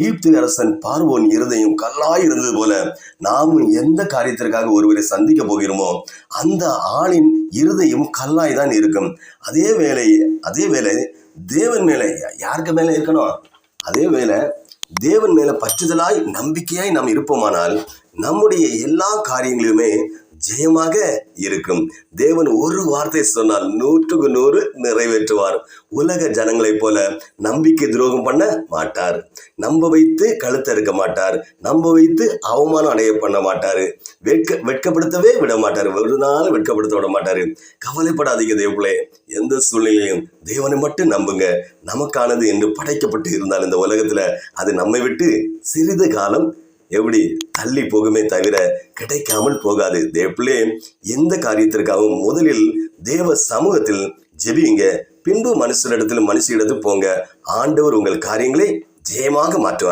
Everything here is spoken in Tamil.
எகிப்து அரசன் பார்வோன் இருதயம் கல்லாய் இருந்தது போல நாமும் எந்த காரியத்திற்காக ஒருவரை சந்திக்க போகிறோமோ அந்த ஆளின் இருதயம் கல்லாய் தான் இருக்கும். அதே வேளை தேவன் மேல யாருக்கு மேல இருக்கணும்? அதே வேளை தேவன் மேல பற்றுதலாய் நம்பிக்கையாய் நாம் இருப்போமானால் நம்முடைய எல்லா காரியங்களுமே ஜெயமாக இருக்கும். தேவன் ஒரு வார்த்தை சொன்னால் 100க்கு 100 நிறைவேற்றுவார். உலக ஜனங்களைப் போல நம்பிக்கை துரோகம் பண்ண மாட்டார். நம்ப வைத்து கழுத்த இருக்க மாட்டார். நம்ப வைத்து அவமானம் அடைய பண்ண மாட்டாரு. வெட்கப்படுத்தவே விட மாட்டாரு. ஒரு நாள் வெட்கப்படுத்த விட மாட்டாரு. கவலைப்படாதீங்க தேவர்களே, எந்த சூழ்நிலையிலும் தேவனை மட்டும் நம்புங்க. நமக்கானது என்று படைக்கப்பட்டு இருந்தால் இந்த உலகத்துல அது நம்மை விட்டு சிறிது காலம் எப்படி தள்ளி போகுமே தவிர கிடைக்காமல் போகாது. தேவர்களே, எந்த காரியத்திற்காகவும் முதலில் தேவ சமூகத்தில் ஜெபியுங்க. பின்பு மனுஷரிடத்தில் போங்க. ஆண்டவர் உங்கள் காரியங்களை ஜெயமாக மாற்றுவார்.